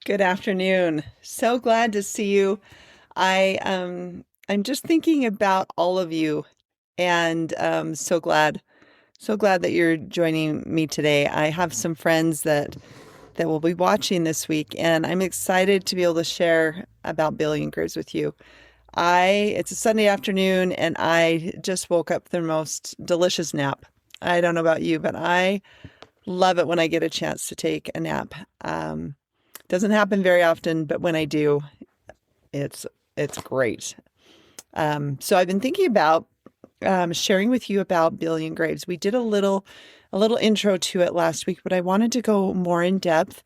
Good afternoon. So glad to see you. I'm just thinking about all of you and so glad that you're joining me today. I have some friends that will be watching this week and I'm excited to be able to share about Billiongraves with you. It's a Sunday afternoon and I just woke up from the most delicious nap. I don't know about you, but I love it when I get a chance to take a nap. Doesn't happen very often, but when I do, it's it's great. So I've been thinking about sharing with you about Billiongraves. We did a little intro to it last week, but I wanted to go more in depth.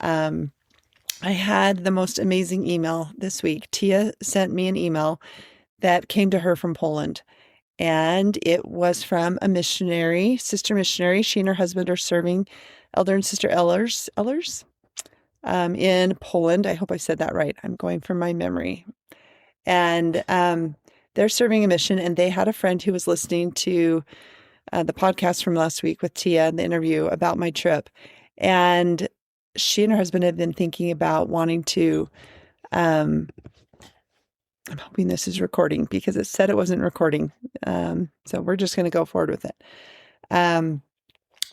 Um, I had the most amazing email this week. Tia sent me an email that came to her from Poland, and it was from a missionary, sister missionary. She and her husband are serving Elder and Sister Ellers, in Poland. I hope I said that right. I'm going from my memory. And they're serving a mission, and they had a friend who was listening to the podcast from last week with Tia and the interview about my trip. And she and her husband had been thinking about wanting to. I'm hoping this is recording because it said it wasn't recording. So we're just going to go forward with it.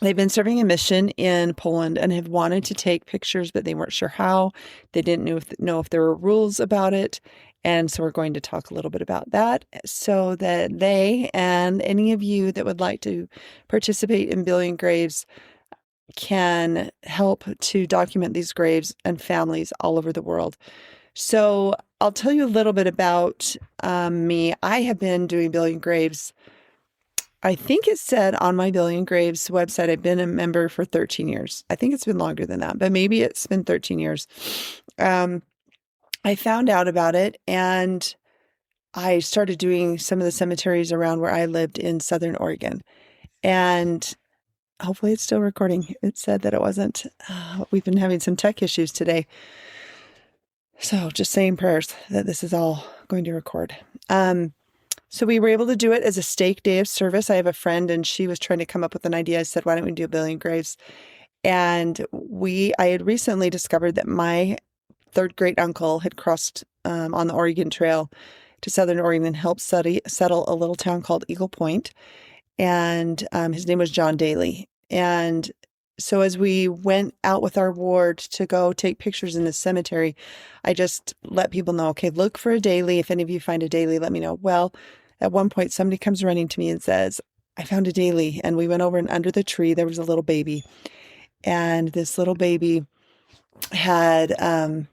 They've been serving a mission in Poland and have wanted to take pictures, but they weren't sure how. They didn't know if there were rules about it. And so we're going to talk a little bit about that so that they and any of you that would like to participate in Billiongraves can help to document these graves and families all over the world. So I'll tell you a little bit about me. I have been doing Billiongraves. I think it said on my Billiongraves website, I've been a member for 13 years. I think it's been longer than that, but maybe it's been 13 years. I found out about it and I started doing some of the cemeteries around where I lived in Southern Oregon. And hopefully it's still recording. It said that it wasn't. We've been having some tech issues today. So just saying prayers that this is all going to record. So we were able to do it as a stake day of service. I have a friend and she was trying to come up with an idea. I said, why don't we do Billiongraves? And I had recently discovered that my third great uncle had crossed on the Oregon Trail to Southern Oregon and helped settle a little town called Eagle Point. And his name was John Daly. And so as we went out with our ward to go take pictures in the cemetery, I just let people know, okay, look for a Daly. If any of you find a Daly, let me know. Well, at one point, somebody comes running to me and says, I found a Daly. And we went over and under the tree, there was a little baby. And this little baby had a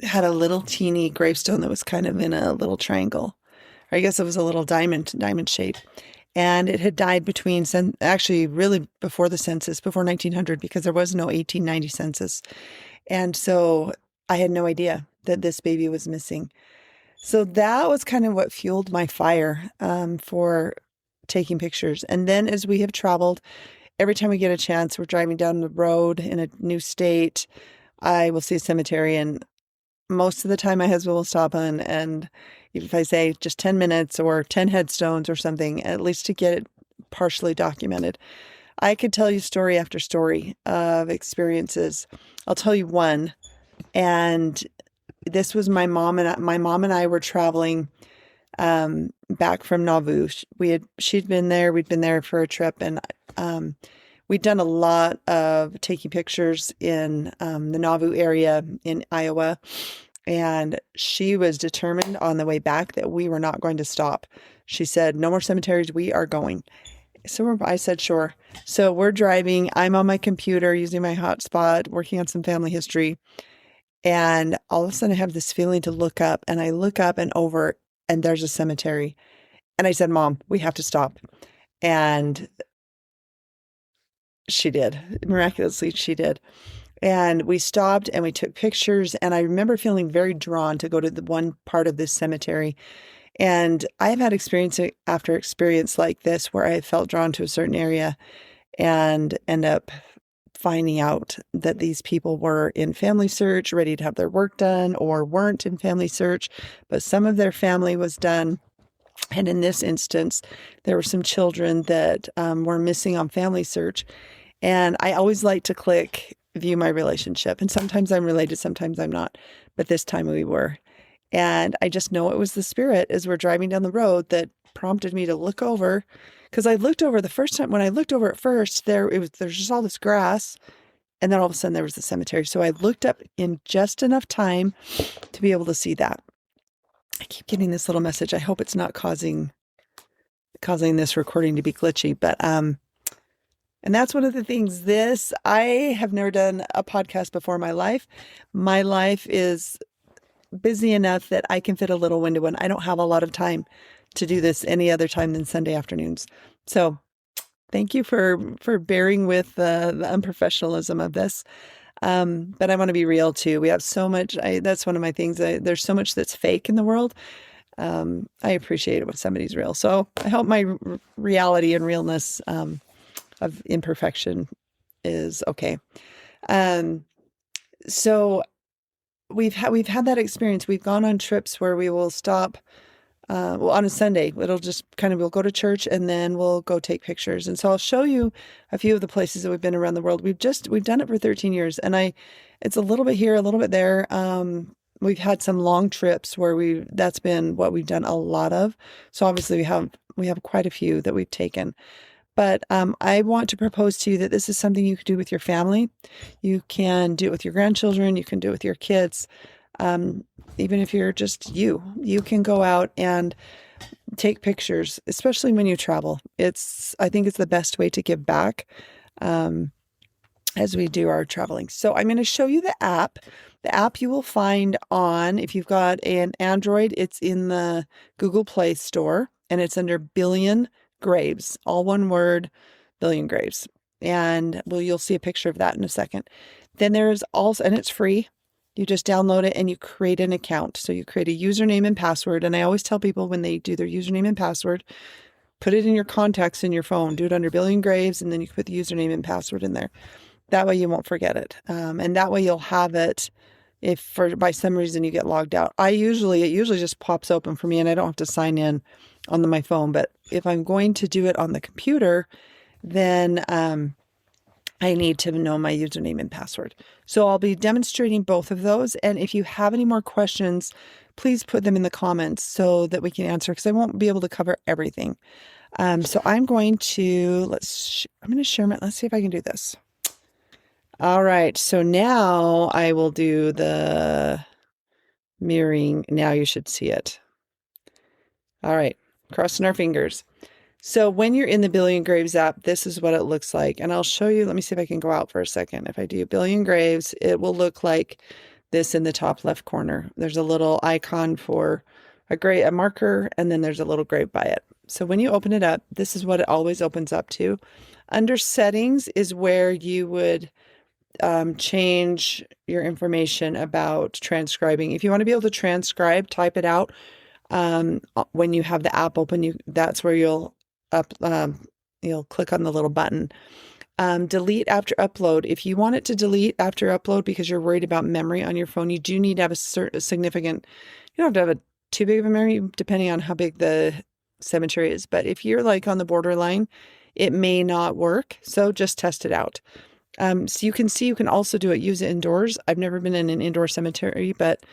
little teeny gravestone that was kind of in a little triangle. Or I guess it was a little diamond shape. And it had died actually really before the census, before 1900, because there was no 1890 census. And so I had no idea that this baby was missing. So that was kind of what fueled my fire for taking pictures. And then as we have traveled, every time we get a chance, we're driving down the road in a new state, I will see a cemetery, and most of the time my husband will stop on, and if I say just 10 minutes or 10 headstones or something, at least to get it partially documented. I could tell you story after story of experiences. I'll tell you one, and this was my mom and I were traveling back from Nauvoo. She'd been there, we'd been there for a trip, and we'd done a lot of taking pictures in the Nauvoo area in Iowa. And she was determined on the way back that we were not going to stop. She said, no more cemeteries, we are going. So I said, sure. So we're driving. I'm on my computer using my hotspot, working on some family history. And all of a sudden I have this feeling to look up, and I look up and over, and there's a cemetery. And I said, Mom, we have to stop. And she did. Miraculously, she did. And we stopped and we took pictures. And I remember feeling very drawn to go to the one part of this cemetery. And I have had experience after experience like this where I felt drawn to a certain area and end up finding out that these people were in family search, ready to have their work done, or weren't in family search, but some of their family was done. And in this instance, there were some children that were missing on family search. And I always like to click view my relationship. And sometimes I'm related, sometimes I'm not. But this time we were. And I just know it was the Spirit as we're driving down the road that prompted me to look over. Because I looked over the first time, when I looked over at first, there's just all this grass. And then all of a sudden there was the cemetery. So I looked up in just enough time to be able to see that. I keep getting this little message. I hope it's not causing this recording to be glitchy. But and that's one of the things. I have never done a podcast before in my life. My life is busy enough that I can fit a little window in. I don't have a lot of time to do this any other time than Sunday afternoons. So thank you for bearing with the unprofessionalism of this. But I want to be real too. We have so much. That's one of my things. There's so much that's fake in the world. I appreciate it when somebody's real. So I hope my reality and realness of imperfection is okay. So we've had that experience. We've gone on trips where we will stop. On a Sunday, we'll go to church and then we'll go take pictures. And so I'll show you a few of the places that we've been around the world. We've done it for 13 years and it's a little bit here, a little bit there. We've had some long trips where that's been what we've done a lot of. So obviously we have quite a few that we've taken. But I want to propose to you that this is something you can do with your family. You can do it with your grandchildren. You can do it with your kids. Even if you're just you can go out and take pictures, especially when you travel. I think it's the best way to give back as we do our traveling. So I'm going to show you the app. The app you will find if you've got an Android, it's in the Google Play Store and it's under Billiongraves, all one word, Billiongraves. And you'll see a picture of that in a second. Then there's also, and it's free. You just download it and you create an account. So you create a username and password. And I always tell people when they do their username and password, put it in your contacts in your phone. Do it under Billiongraves, and then you put the username and password in there. That way you won't forget it. And that way you'll have it if by some reason you get logged out. It usually just pops open for me and I don't have to sign in on my phone. But if I'm going to do it on the computer, then I need to know my username and password. So I'll be demonstrating both of those. And if you have any more questions, please put them in the comments so that we can answer, because I won't be able to cover everything. So I'm going to, let's see if I can do this. All right. So now I will do the mirroring. Now you should see it. All right. Crossing our fingers. So when you're in the Billiongraves app, this is what it looks like. And I'll show you, let me see if I can go out for a second. If I do Billiongraves, it will look like this in the top left corner. There's a little icon for a marker, and then there's a little grave by it. So when you open it up, this is what it always opens up to. Under settings is where you would change your information about transcribing. If you want to be able to transcribe, type it out. When you have the app open, that's where you'll click on the little button. Delete after upload. If you want it to delete after upload because you're worried about memory on your phone, you do need to have a significant, you don't have to have too big of a memory depending on how big the cemetery is. But if you're like on the borderline, it may not work. So just test it out. So you can also use it indoors. I've never been in an indoor cemetery, but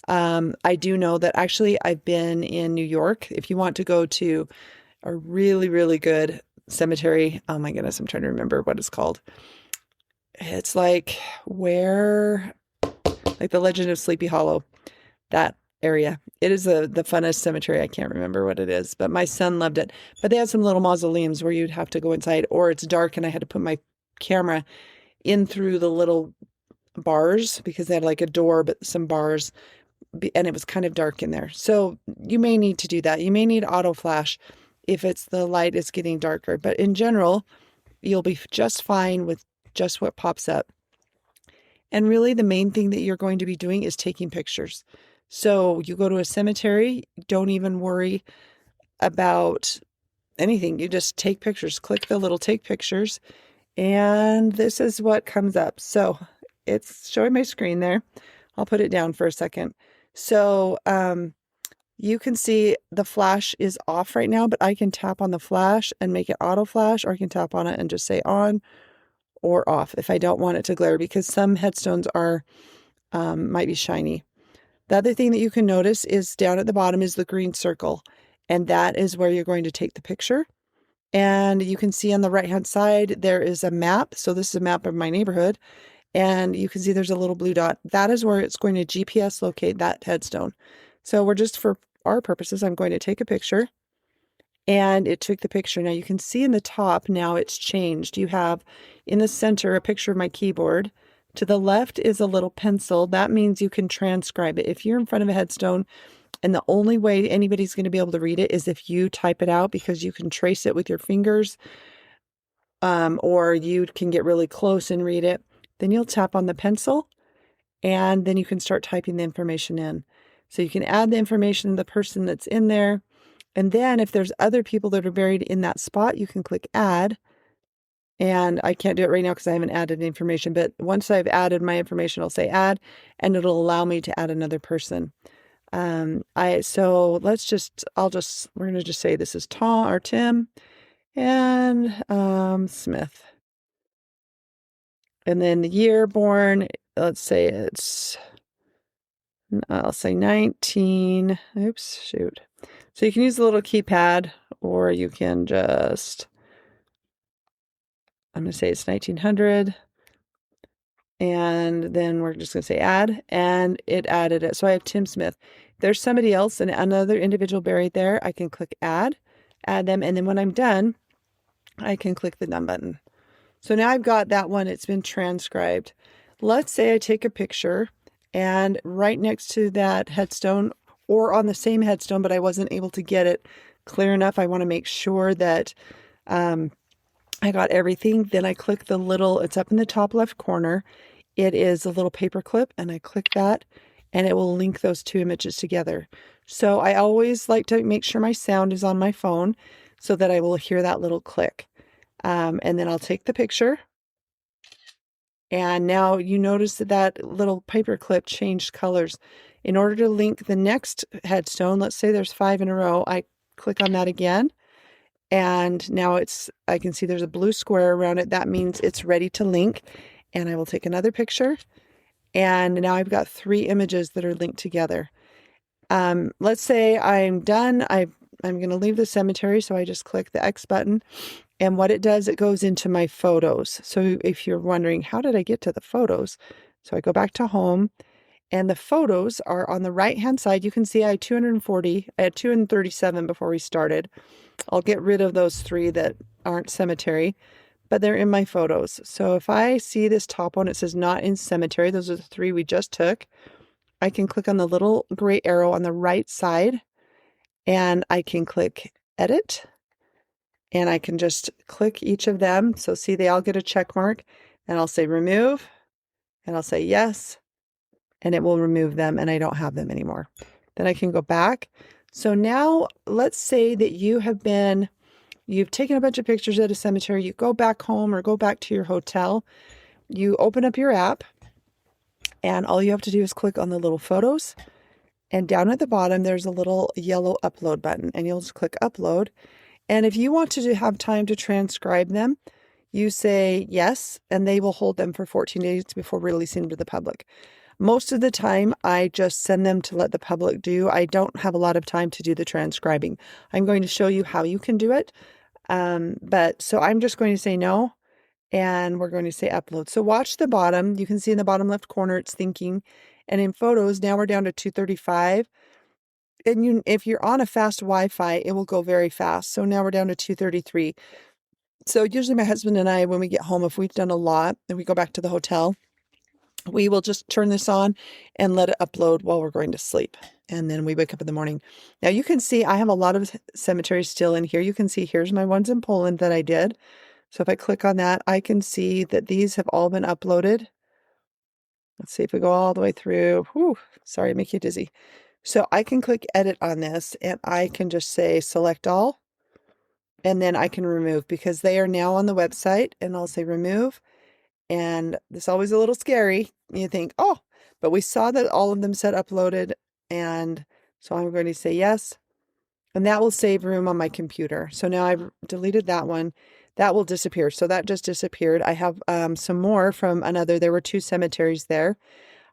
I do know that actually I've been in New York. If you want to go to a really, really good cemetery, oh my goodness, I'm trying to remember what it's called. It's like the Legend of Sleepy Hollow, that area. It is the funnest cemetery. I can't remember what it is, but my son loved it. But they had some little mausoleums where you'd have to go inside, or it's dark and I had to put my camera in through the little bars because they had like a door, but some bars, and it was kind of dark in there. So you may need to do that. You may need auto flash if the light is getting darker, but in general, you'll be just fine with just what pops up. And really the main thing that you're going to be doing is taking pictures. So you go to a cemetery, don't even worry about anything. You just take pictures, click the little take pictures, and this is what comes up. So it's showing my screen there. I'll put it down for a second. So you can see the flash is off right now, but I can tap on the flash and make it auto flash, or I can tap on it and just say on, or off if I don't want it to glare, because some headstones are might be shiny. The other thing that you can notice is down at the bottom is the green circle, and that is where you're going to take the picture. And you can see on the right hand side there is a map. So this is a map of my neighborhood, and you can see there's a little blue dot. That is where it's going to GPS locate that headstone. So we're just, for our purposes, I'm going to take a picture, and it took the picture. Now you can see in the top, now it's changed. You have in the center a picture of my keyboard. To the left is a little pencil. That means you can transcribe it. If you're in front of a headstone, and the only way anybody's going to be able to read it is if you type it out, because you can trace it with your fingers, or you can get really close and read it. Then you'll tap on the pencil, and then you can start typing the information in. So you can add the information of the person that's in there. And then if there's other people that are buried in that spot, you can click add. And I can't do it right now because I haven't added information, but once I've added my information, I'll say add, and it'll allow me to add another person. So we're going to just say this is Tom or Tim and Smith. And then the year born, let's say I'll say 19, oops, shoot. So you can use the little keypad, or you can just, I'm going to say it's 1900. And then we're just going to say add, and it added it. So I have Tim Smith. There's somebody else and another individual buried there. I can click add them. And then when I'm done, I can click the done button. So now I've got that one. It's been transcribed. Let's say I take a picture, and right next to that headstone, or on the same headstone, but I wasn't able to get it clear enough. I want to make sure that I got everything. Then I click the little, it's up in the top left corner. It is a little paper clip, and I click that, and it will link those two images together. So I always like to make sure my sound is on my phone so that I will hear that little click. And then I'll take the picture. And now you notice that that little paper clip changed colors. In order to link the next headstone, let's say there's 5 in a row, I click on that again. And now I can see there's a blue square around it. That means it's ready to link. And I will take another picture. And now I've got 3 images that are linked together. Let's say I'm done. I'm going to leave the cemetery. So I just click the X button. And what it does, it goes into my photos. So if you're wondering, how did I get to the photos? So I go back to home, and the photos are on the right-hand side. You can see I had 240. I had 237 before we started. I'll get rid of those 3 that aren't cemetery, but they're in my photos. So if I see this top one, it says not in cemetery. Those are the 3 we just took. I can click on the little gray arrow on the right side, and I can click edit. And I can just click each of them. So see, they all get a check mark, and I'll say remove, and I'll say yes, and it will remove them, and I don't have them anymore. Then I can go back. So now let's say that you've taken a bunch of pictures at a cemetery, you go back home or go back to your hotel, you open up your app, and all you have to do is click on the little photos, and down at the bottom, there's a little yellow upload button, and you'll just click upload. And if you want to have time to transcribe them, you say yes, and they will hold them for 14 days before releasing them to the public. Most of the time, I just send them to let the public do. I don't have a lot of time to do the transcribing. I'm going to show you how you can do it. So I'm just going to say no, and we're going to say upload. So watch the bottom. You can see in the bottom left corner, it's thinking. And in photos, now we're down to 235. And if you're on a fast Wi-Fi, it will go very fast. So now we're down to 233. So usually my husband and I, when we get home, if we've done a lot and we go back to the hotel, we will just turn this on and let it upload while we're going to sleep. And then we wake up in the morning. Now you can see I have a lot of cemeteries still in here. You can see here's my ones in Poland that I did. So if I click on that, I can see that these have all been uploaded. Let's see if we go all the way through. Whew, sorry, I make you dizzy. So I can click edit on this, and I can just say select all, and then I can remove, because they are now on the website, and I'll say remove. And this is always a little scary. You think, oh, but we saw that all of them said uploaded. And so I'm going to say yes. And that will save room on my computer. So now I've deleted that one. that will disappear. So that just disappeared. I have some more from another. There were 2 cemeteries there,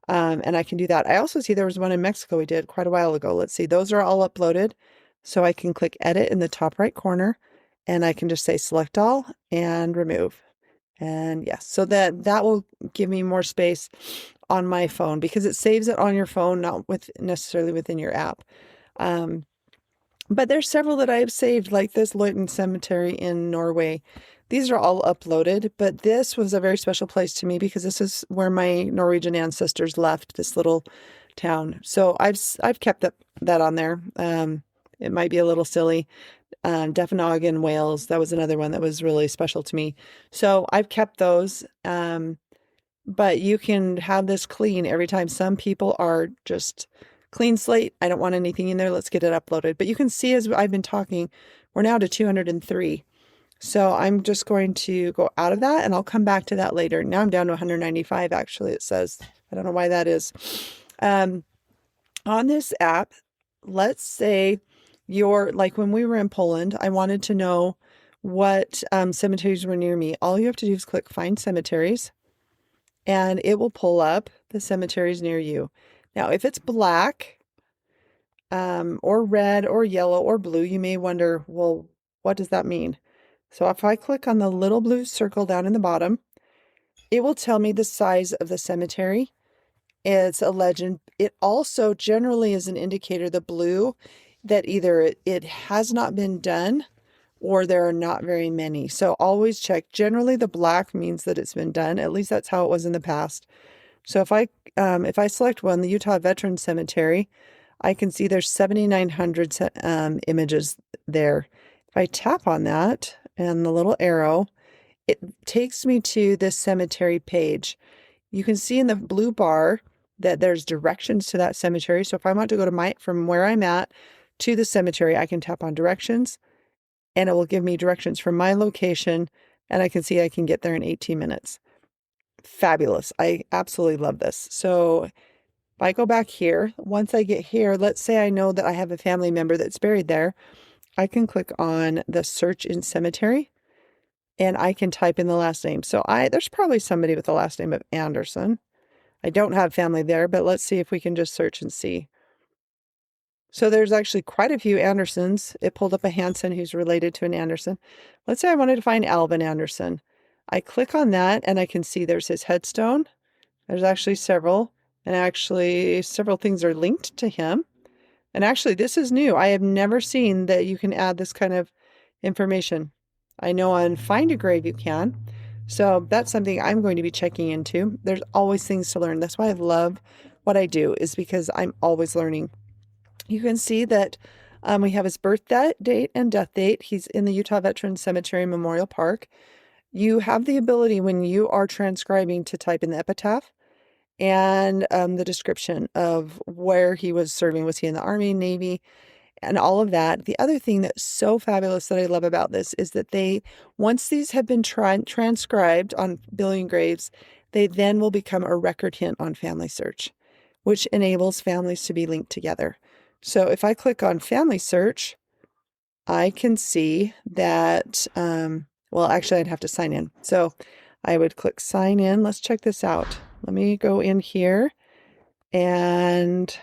and I can do that. I also see there was one in Mexico we did quite a while ago. Let's see. Those are all uploaded. So I can click edit in the top right corner, and I can just say select all and remove. And yes, so that will give me more space on my phone because it saves it on your phone, not necessarily within your app. But there's several that I have saved, like this Løiten Cemetery in Norway. These are all uploaded, but this was a very special place to me because this is where my Norwegian ancestors left, this little town. So I've kept that on there. It might be a little silly. Defnog in Wales, that was another one that was really special to me. So I've kept those. But you can have this clean every time. Some people are just clean slate. I don't want anything in there. Let's get it uploaded. But you can see as I've been talking, we're now to 203. So I'm just going to go out of that and I'll come back to that later. Now I'm down to 195, actually, it says. I don't know why that is. On this app, let's say like when we were in Poland, I wanted to know what cemeteries were near me. All you have to do is click Find Cemeteries, and it will pull up the cemeteries near you. Now, if it's black, or red or yellow or blue, you may wonder, well, what does that mean? So if I click on the little blue circle down in the bottom, it will tell me the size of the cemetery. It's a legend. It also generally is an indicator, the blue, that either it has not been done or there are not very many. So always check. Generally, the black means that it's been done. At least that's how it was in the past. So if I select one, the Utah Veterans Cemetery, I can see there's 7,900 images there. If I tap on that and the little arrow, it takes me to this cemetery page. You can see in the blue bar that there's directions to that cemetery. So if I want to go to from where I'm at to the cemetery, I can tap on directions and it will give me directions from my location, and I can see I can get there in 18 minutes. Fabulous. I absolutely love this. So if I go back here, once I get here, let's say I know that I have a family member that's buried there. I can click on the search in cemetery and I can type in the last name. So there's probably somebody with the last name of Anderson. I don't have family there, but let's see if we can just search and see. So there's actually quite a few Andersons. It pulled up a Hanson who's related to an Anderson. Let's say I wanted to find Alvin Anderson. I click on that and I can see there's his headstone. There's actually several, and actually several things are linked to him. And actually this is new. I have never seen that you can add this kind of information. I know on Find a Grave you can. So that's something I'm going to be checking into. There's always things to learn. That's why I love what I do, is because I'm always learning. You can see that we have his birth date and death date. He's in the Utah Veterans Cemetery Memorial Park. You have the ability when you are transcribing to type in the epitaph and the description of where he was serving. Was he in the Army, Navy, and all of that. The other thing that's so fabulous that I love about this is that once these have been transcribed on Billiongraves, they then will become a record hint on Family Search, which enables families to be linked together. So if I click on Family Search, I can see that, well, actually I'd have to sign in. So I would click sign in. Let's check this out. Let me go in here and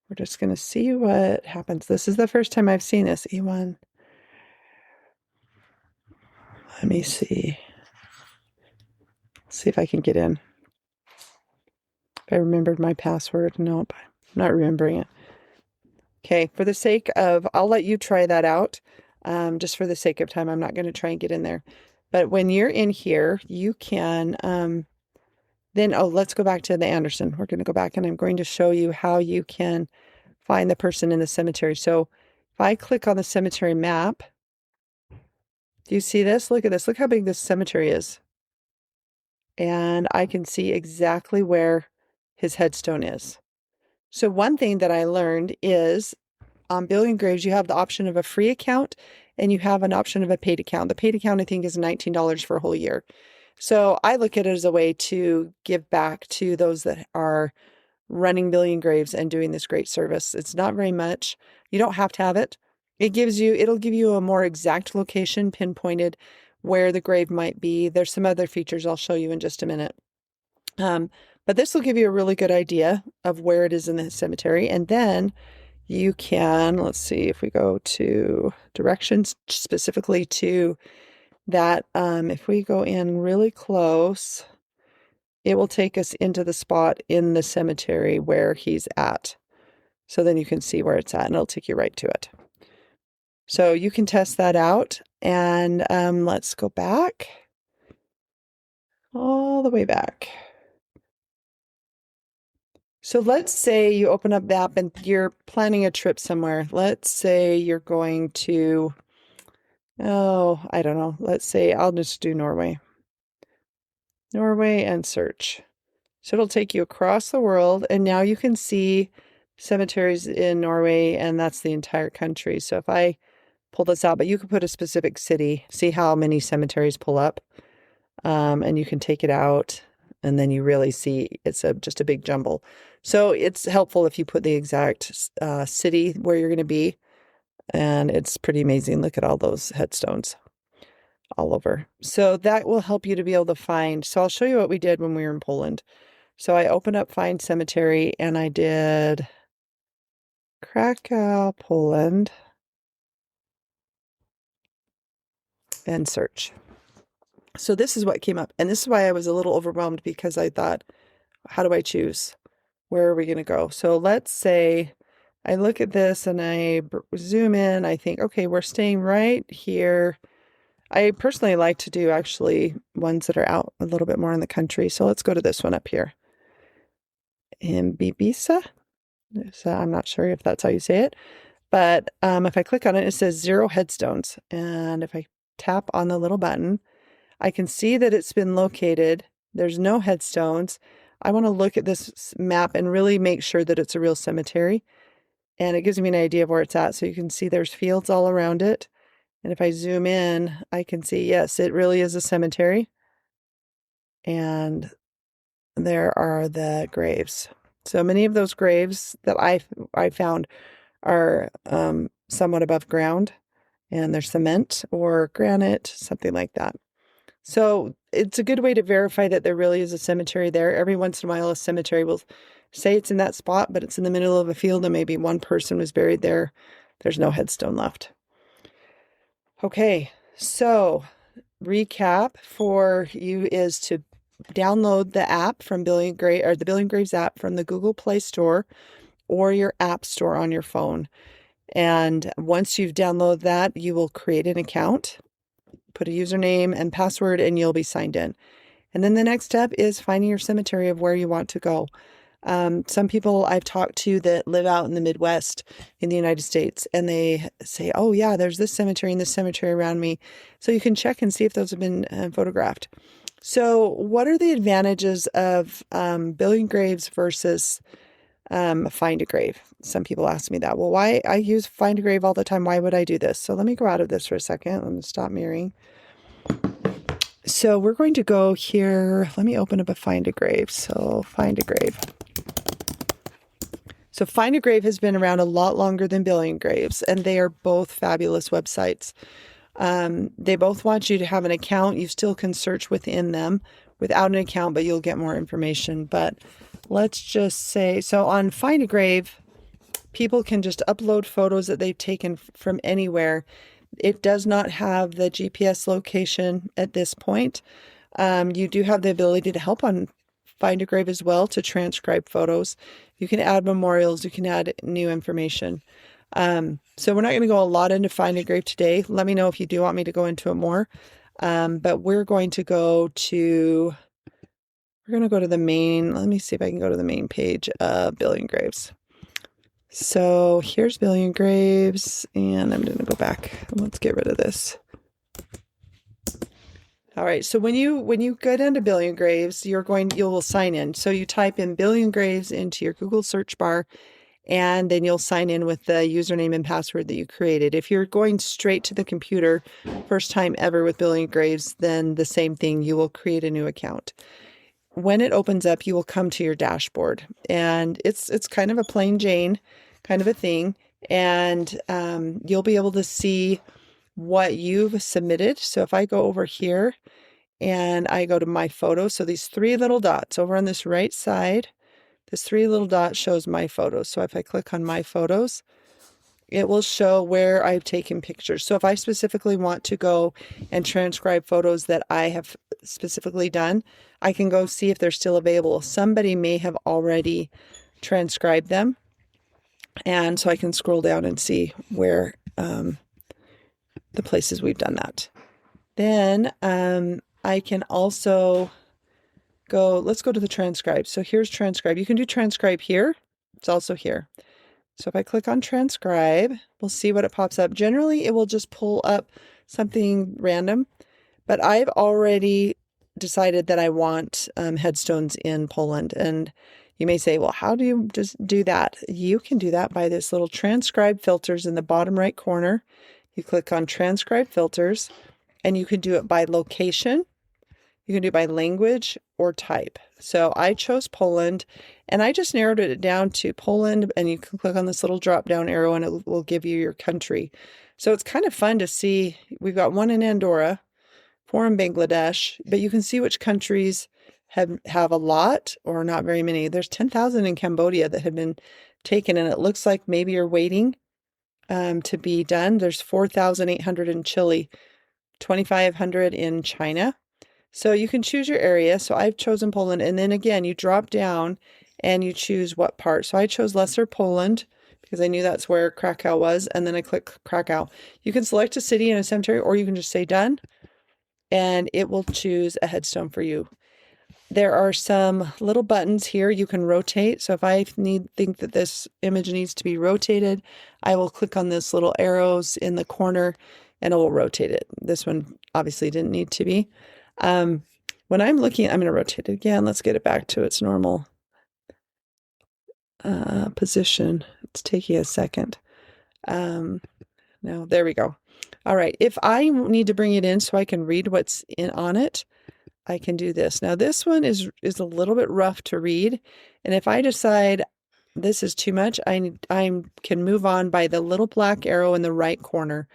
we're just going to see what happens. This is the first time I've seen this. E1. Let me see. See if I can get in. If I remembered my password. Nope, I'm not remembering it. Okay, for the sake of, I'll let you try that out. Just for the sake of time, I'm not going to try and get in there. But when you're in here, you can let's go back to the Anderson. We're going to go back and I'm going to show you how you can find the person in the cemetery. So if I click on the cemetery map, do you see this? Look at this. Look how big this cemetery is. And I can see exactly where his headstone is. So one thing that I learned is on Billiongraves, you have the option of a free account and you have an option of a paid account. The paid account, I think, is $19 for a whole year. So I look at it as a way to give back to those that are running Billiongraves and doing this great service. It's not very much. You don't have to have it. it'll give you a more exact location, pinpointed where the grave might be. There's some other features I'll show you in just a minute. But this will give you a really good idea of where it is in the cemetery. And then you can, let's see if we go to directions specifically to that. If we go in really close, it will take us into the spot in the cemetery where he's at. So then you can see where it's at and it'll take you right to it. So you can test that out. And let's go back, all the way back. So let's say you open up the app and you're planning a trip somewhere. Let's say you're going to, oh, I don't know. Let's say I'll just do Norway. Norway and search. So it'll take you across the world, and now you can see cemeteries in Norway, and that's the entire country. So if I pull this out, but you could put a specific city, see how many cemeteries pull up, and you can take it out, and then you really see it's just a big jumble. So it's helpful if you put the exact city where you're going to be, and it's pretty amazing. Look at all those headstones all over. So that will help you to be able to find. So I'll show you what we did when we were in Poland. So I opened up Find Cemetery and I did Krakow, Poland, and search. So this is what came up. And this is why I was a little overwhelmed, because I thought, how do I choose? Where are we going to go? So let's say I look at this and I zoom in. I think, okay, we're staying right here. I personally like to do actually ones that are out a little bit more in the country. So let's go to this one up here. In Bibisa. So I'm not sure if that's how you say it. But if I click on it, it says 0 headstones. And if I tap on the little button, I can see that it's been located. There's no headstones. I want to look at this map and really make sure that it's a real cemetery. And it gives me an idea of where it's at. So you can see there's fields all around it. And if I zoom in, I can see, yes, it really is a cemetery. And there are the graves. So many of those graves that I found are somewhat above ground, and they're cement or granite, something like that. So it's a good way to verify that there really is a cemetery there. Every once in a while, a cemetery will say it's in that spot, but it's in the middle of a field and maybe one person was buried there. There's no headstone left. Okay, so recap for you is to download the app from Billiongraves, or the Billiongraves app from the Google Play Store or your App Store on your phone. And once you've downloaded that, you will create an account, put a username and password, and you'll be signed in. And then the next step is finding your cemetery of where you want to go. Some people I've talked to that live out in the Midwest in the United States, and they say, oh yeah, there's this cemetery and this cemetery around me. So you can check and see if those have been photographed. So what are the advantages of Billiongraves versus Find a Grave? Some people ask me that. Well, why? I use Find a Grave all the time. Why would I do this? So let me go out of this for a second. Let me stop mirroring. So we're going to go here. Let me open up a Find a Grave. So Find a Grave. So Find a Grave has been around a lot longer than Billiongraves, and they are both fabulous websites. They both want you to have an account. You still can search within them without an account, but you'll get more information. But let's just say, so on Find a Grave, people can just upload photos that they've taken from anywhere. It does not have the GPS location at this point. You do have the ability to help on Find a Grave as well, to transcribe photos. You can add memorials. You can add new information. So we're not going to go a lot into Find a Grave today. Let me know if you do want me to go into it more. But we're going to go to the main, let me see if I can go to the main page of Billiongraves. So here's Billiongraves, and I'm going to go back. Let's get rid of this. All right. So when you get into Billiongraves, you will sign in. So you type in Billiongraves into your Google search bar, and then you'll sign in with the username and password that you created. If you're going straight to the computer, first time ever with Billiongraves, then the same thing, you will create a new account. When it opens up, you will come to your dashboard, and it's kind of a plain Jane kind of a thing. and you'll be able to see what you've submitted. So if I go over here and I go to my photos, so these three little dots over on this right side, this three little dots shows my photos. So if I click on my photos, it will show where I've taken pictures. So if I specifically want to go and transcribe photos that I have specifically done, I can go see if they're still available. Somebody may have already transcribed them. And so I can scroll down and see where the places we've done that. Then I can also go, let's go to the transcribe. So here's transcribe. You can do transcribe here. It's also here. So if I click on transcribe, we'll see what it pops up. Generally, it will just pull up something random, but I've already decided that I want headstones in Poland. And you may say, well, how do you just do that? You can do that by this little transcribe filters in the bottom right corner. You click on transcribe filters, and you can do it by location. You can do it by language or type. So I chose Poland, and I just narrowed it down to Poland, and you can click on this little drop down arrow and it will give you your country. So it's kind of fun to see. We've got one in Andorra, 4 in Bangladesh, but you can see which countries have a lot or not very many. There's 10,000 in Cambodia that have been taken, and it looks like maybe you're waiting to be done. There's 4,800 in Chile, 2,500 in China. So you can choose your area. So I've chosen Poland. And then again, you drop down and you choose what part. So I chose Lesser Poland because I knew that's where Krakow was. And then I click Krakow. You can select a city and a cemetery, or you can just say done, and it will choose a headstone for you. There are some little buttons here you can rotate. So if I think that this image needs to be rotated, I will click on this little arrows in the corner and it will rotate it. This one obviously didn't need to be. When I'm looking, I'm going to rotate it again. Let's get it back to its normal position. It's taking a second. Now, there we go. All right. If I need to bring it in so I can read what's on it, I can do this. Now, this one is a little bit rough to read. And if I decide this is too much, I can move on by the little black arrow in the right corner.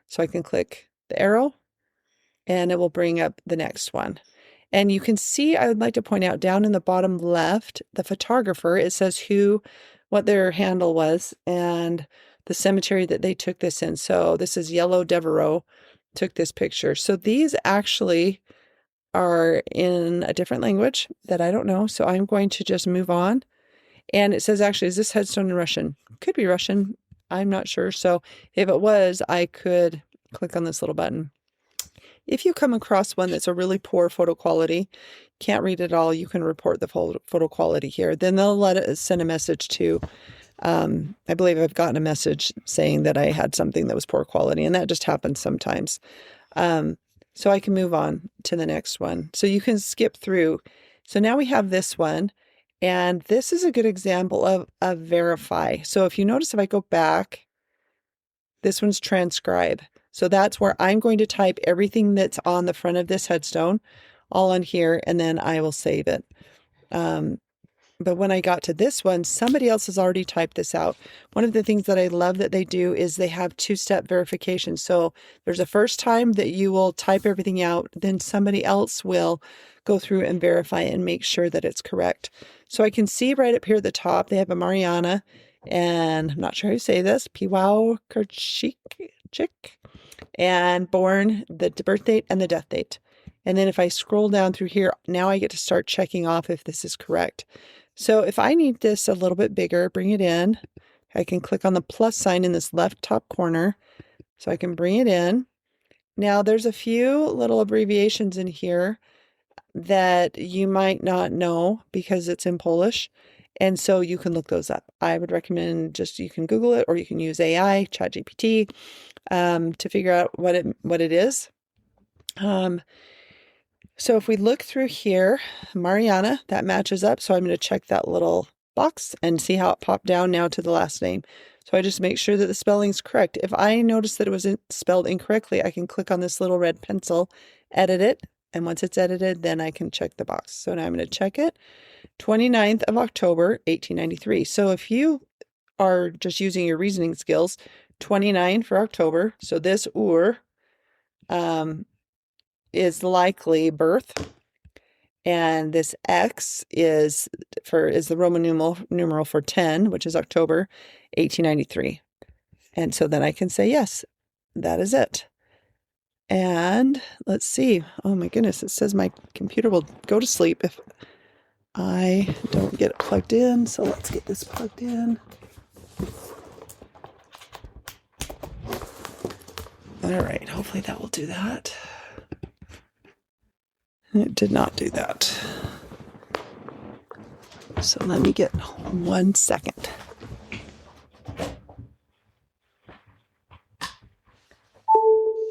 So I can click the arrow and it will bring up the next one. And you can see, I would like to point out down in the bottom left, the photographer, it says what their handle was and the cemetery that they took this in. So this is Yellow Devereaux took this picture. So these actually are in a different language that I don't know. So I'm going to just move on. And it says, actually, is this headstone in Russian? Could be Russian. I'm not sure. So if it was, I could click on this little button. If you come across one that's a really poor photo quality, can't read it all, you can report the photo quality here. Then they'll let it send a message to, I believe I've gotten a message saying that I had something that was poor quality, and that just happens sometimes. So I can move on to the next one. So you can skip through. So now we have this one, and this is a good example of verify. So if you notice, if I go back, this one's transcribe. So that's where I'm going to type everything that's on the front of this headstone, all on here, and then I will save it. But when I got to this one, somebody else has already typed this out. One of the things that I love that they do is they have two-step verification. So there's a first time that you will type everything out, then somebody else will go through and verify and make sure that it's correct. So I can see right up here at the top, they have a Mariana, and I'm not sure how to say this, Piwao Kerchik, and born, the birth date and the death date. And then if I scroll down through here, now I get to start checking off if this is correct. So if I need this a little bit bigger, bring it in. I can click on the plus sign in this left top corner so I can bring it in. Now there's a few little abbreviations in here that you might not know because it's in Polish. And so you can look those up. I would recommend you can Google it, or you can use AI, ChatGPT, to figure out what it is. So if we look through here, Mariana, that matches up. So I'm going to check that little box and see how it popped down now to the last name. So I just make sure that the spelling's correct. If I notice that it was spelled incorrectly, I can click on this little red pencil, edit it. And once it's edited, then I can check the box. So now I'm going to check it. 29th of October, 1893. So if you are just using your reasoning skills, 29 for October. So this is likely birth. And this X is the Roman numeral for 10, which is October 1893. And so then I can say, yes, that is it. And let's see. Oh my goodness, it says my computer will go to sleep if I don't get it plugged in. So let's get this plugged in. All right, hopefully that will do that. It did not do that. So let me get 1 second.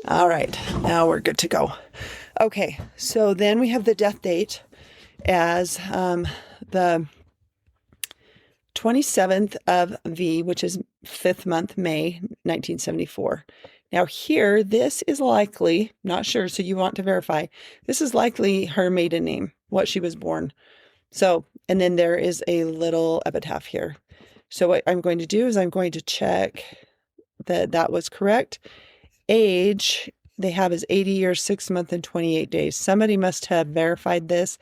All right, now we're good to go. Okay, so then we have the death date as the 27th of V, which is 5th month, May 1974. Now here, this is likely, not sure, so you want to verify, this is likely her maiden name, what she was born. So, and then there is a little epitaph here. So what I'm going to do is I'm going to check that that was correct. Age they have is 80 years, 6 months, and 28 days. Somebody must have verified this.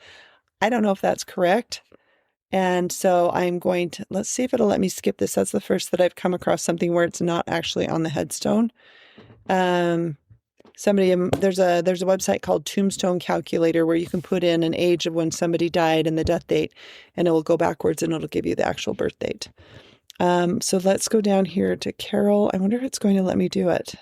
I don't know if that's correct. And so I'm going to, let's see if it'll let me skip this. That's the first that I've come across something where it's not actually on the headstone. There's a website called Tombstone Calculator where you can put in an age of when somebody died and the death date, and it will go backwards and it'll give you the actual birth date. So let's go down here to Carol. I wonder if it's going to let me do it.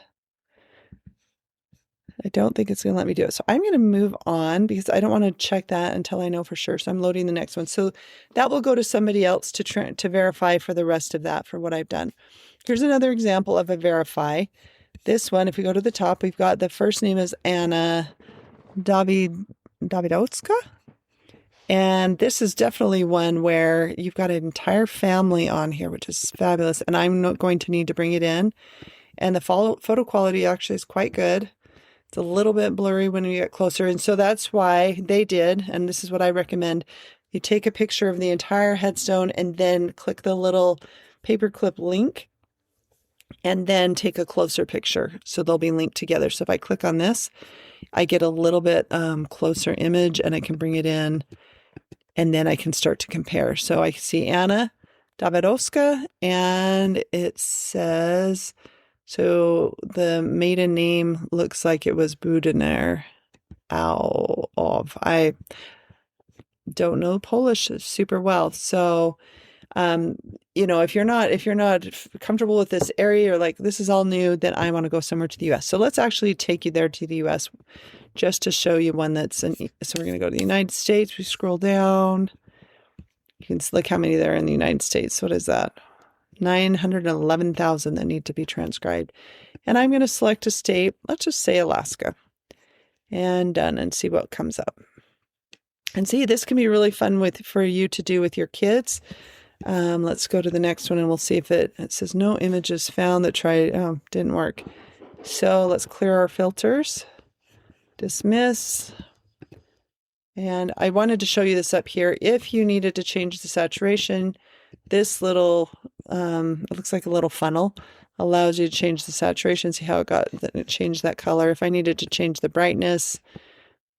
I don't think it's going to let me do it. So I'm going to move on because I don't want to check that until I know for sure. So I'm loading the next one. So that will go to somebody else to verify for the rest of that for what I've done. Here's another example of a verify. This one, if we go to the top, we've got the first name is Anna Davidowska. And this is definitely one where you've got an entire family on here, which is fabulous. And I'm not going to need to bring it in. And the photo quality actually is quite good. It's a little bit blurry when we get closer. And so that's why they did, and this is what I recommend. You take a picture of the entire headstone and then click the little paperclip link and then take a closer picture. So they'll be linked together. So if I click on this, I get a little bit closer image and I can bring it in and then I can start to compare. So I can see Anna Davidowska and it says... So the maiden name looks like it was Budener of. I don't know Polish super well. So, if you're not comfortable with this area or like this is all new, then I want to go somewhere to the US. So let's actually take you there to the US just to show you one that's so we're going to go to the United States. We scroll down. You can look how many there are in the United States. What is that? 911,000 that need to be transcribed. And I'm going to select a state. Let's just say Alaska. And done, and see what comes up. And see, this can be really fun for you to do with your kids. Let's go to the next one and we'll see if it says no images found that didn't work. So let's clear our filters. Dismiss. And I wanted to show you this up here. If you needed to change the saturation, this little, it looks like a little funnel, allows you to change the saturation, see how it changed that color. If I needed to change the brightness,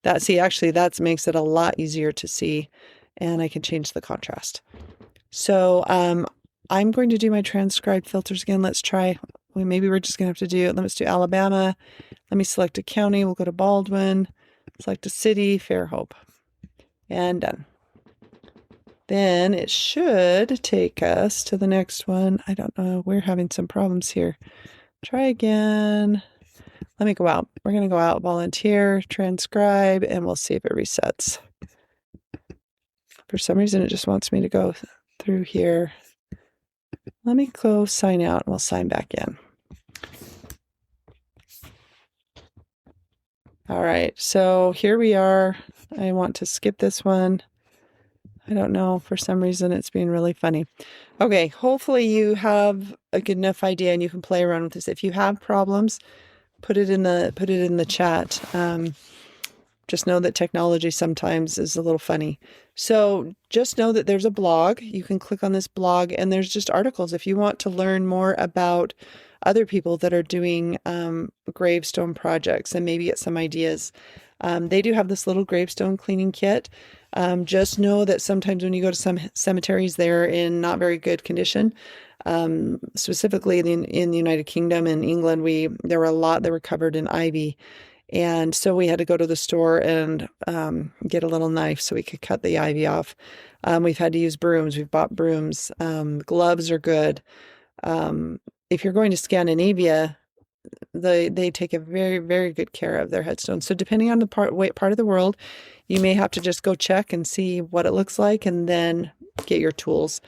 that makes it a lot easier to see, and I can change the contrast. So I'm going to do my transcribe filters again. Let's try, maybe we're just going to have to do, let's do Alabama. Let me select a county. We'll go to Baldwin, select a city, Fairhope, and done. Then it should take us to the next one. I don't know. We're having some problems here. Try again. Let me go out. We're going to go out, volunteer, transcribe, and we'll see if it resets. For some reason, it just wants me to go through here. Let me go sign out and we'll sign back in. All right. So here we are. I want to skip this one. I don't know. For some reason, it's being really funny. Okay. Hopefully you have a good enough idea and you can play around with this. If you have problems, put it in the chat. Just know that technology sometimes is a little funny. So just know that there's a blog. You can click on this blog, and there's just articles if you want to learn more about other people that are doing gravestone projects and maybe get some ideas. They do have this little gravestone cleaning kit. Just know that sometimes when you go to some cemeteries, they're in not very good condition. Specifically in the United Kingdom and England, there were a lot that were covered in ivy. And so we had to go to the store and get a little knife so we could cut the ivy off. We've had to use brooms. We've bought brooms. Gloves are good. If you're going to Scandinavia, they take a very, very good care of their headstones. So depending on the part of the world, you may have to just go check and see what it looks like and then get your tools.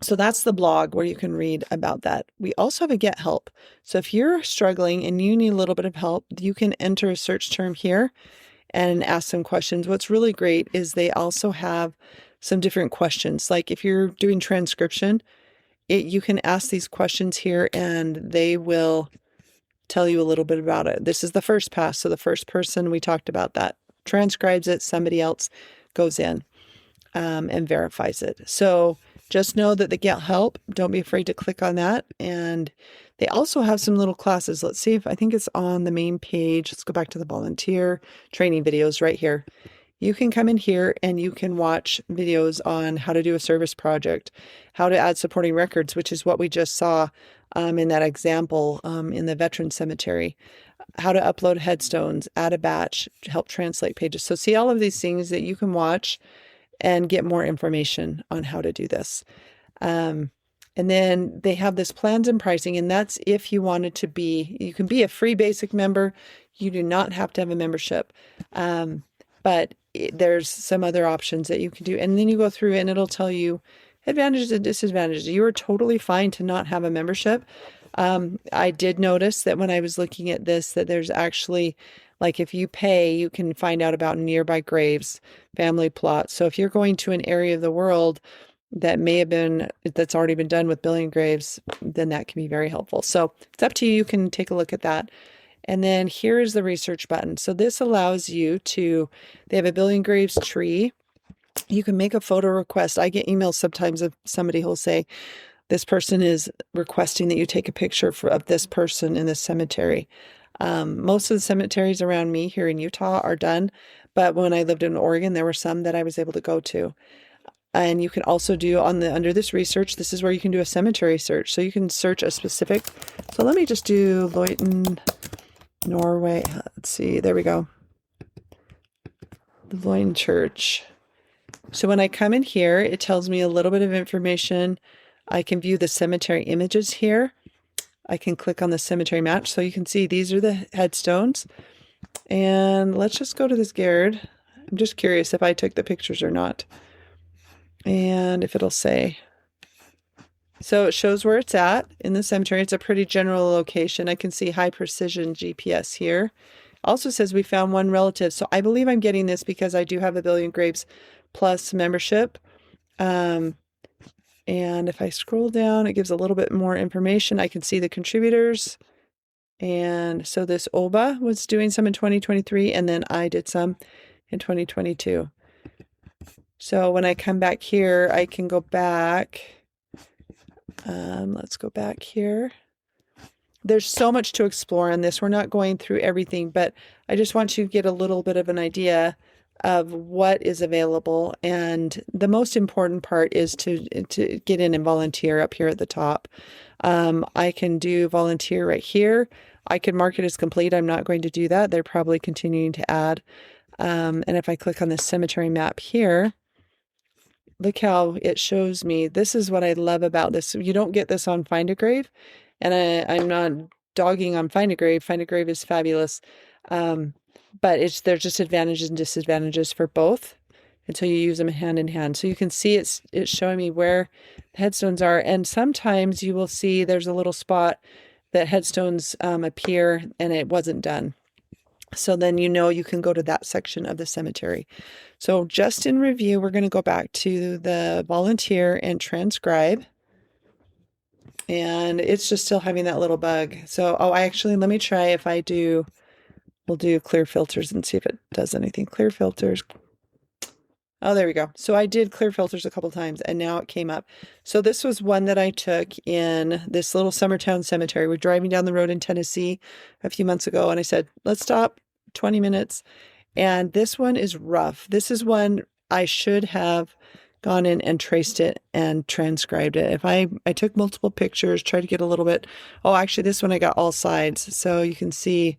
So that's the blog where you can read about that. We also have a get help. So if you're struggling and you need a little bit of help, you can enter a search term here and ask some questions. What's really great is they also have some different questions. Like if you're doing transcription, you can ask these questions here and they will tell you a little bit about it. This is the first pass. So the first person, we talked about that, transcribes it, somebody else goes in and verifies it. So just know that they get help. Don't be afraid to click on that. And they also have some little classes. Let's see if I think it's on the main page. Let's go back to the volunteer training videos right here. You can come in here and you can watch videos on how to do a service project, how to add supporting records, which is what we just saw in that example in the veteran cemetery, how to upload headstones, add a batch, help translate pages. So see all of these things that you can watch and get more information on how to do this. And then they have this plans and pricing, and that's if you wanted to you can be a free basic member. You do not have to have a membership. But there's some other options that you can do. And then you go through and it'll tell you advantages and disadvantages. You are totally fine to not have a membership. I did notice that when I was looking at this, that there's actually, like if you pay, you can find out about nearby graves, family plots. So if you're going to an area of the world that's already been done with Billiongraves, then that can be very helpful. So it's up to you. You can take a look at that. And then here is the research button. So this allows you they have a Billiongraves tree. You can make a photo request. I get emails sometimes of somebody who'll say, this person is requesting that you take a picture of this person in this cemetery. Most of the cemeteries around me here in Utah are done, but when I lived in Oregon, there were some that I was able to go to. And you can also do under this research, this is where you can do a cemetery search. So you can search a specific. So let me just do Leuten, Norway. Let's see. There we go. The Leuten Church. So when I come in here, it tells me a little bit of information. I can view the cemetery images here. I can click on the cemetery map. So you can see these are the headstones. And let's just go to this Garrett. I'm just curious if I took the pictures or not. And if it'll say. So it shows where it's at in the cemetery. It's a pretty general location. I can see high precision GPS here. Also says we found one relative. So I believe I'm getting this because I do have a Billiongraves Plus membership. And if I scroll down, it gives a little bit more information. I can see the contributors. And so this Oba was doing some in 2023, and then I did some in 2022. So when I come back here, I can go back. Let's go back here. There's so much to explore in this. We're not going through everything, but I just want you to get a little bit of an idea of what is available. And the most important part is to get in and volunteer up here at the top. I can do volunteer right here. I can mark it as complete. I'm not going to do that. They're probably continuing to add. And if I click on the cemetery map here, look how it shows me. This is what I love about this. You don't get this on Find a Grave. And I'm not dogging on Find a Grave. Find a Grave is fabulous. But there's just advantages and disadvantages for both until you use them hand in hand. So you can see it's showing me where the headstones are. And sometimes you will see there's a little spot that headstones appear and it wasn't done. So then you can go to that section of the cemetery. So just in review, we're going to go back to the volunteer and transcribe. And it's just still having that little bug. So, let me try if I do we'll do clear filters and see if it does anything. Clear filters. Oh, there we go. So I did clear filters a couple times and now it came up. So this was one that I took in this little Summertown cemetery. We're driving down the road in Tennessee a few months ago and I said, let's stop 20 minutes. And this one is rough. This is one I should have gone in and traced it and transcribed it. If I took multiple pictures, tried to get a little bit, oh, actually this one I got all sides. So you can see,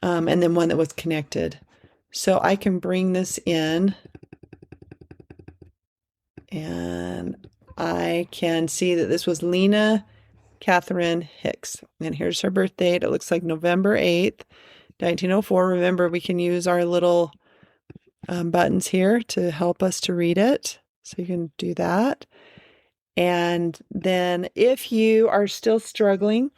and then one that was connected. So I can bring this in and I can see that this was Lena Catherine Hicks. And here's her birth date. It looks like November 8th, 1904. Remember, we can use our little buttons here to help us to read it. So you can do that. And then if you are still struggling,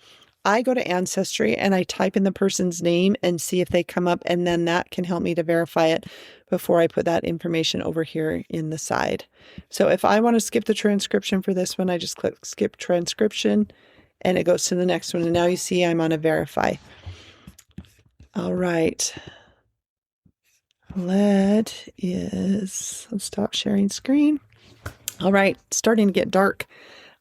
I go to Ancestry and I type in the person's name and see if they come up, and then that can help me to verify it before I put that information over here in the side. So if I want to skip the transcription for this one, I just click skip transcription and it goes to the next one. And now you see I'm on a verify. All right. Colette is, let's stop sharing screen. All right, starting to get dark.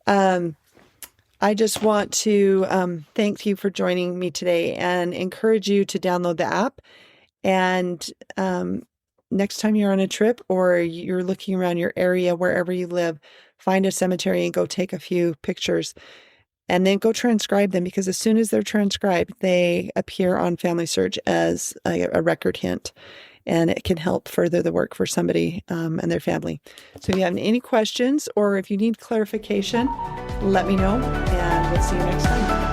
I just want to thank you for joining me today and encourage you to download the app. And next time you're on a trip or you're looking around your area, wherever you live, find a cemetery and go take a few pictures and then go transcribe them, because as soon as they're transcribed, they appear on Family Search as a record hint. And it can help further the work for somebody and their family. So if you have any questions or if you need clarification, let me know, and we'll see you next time.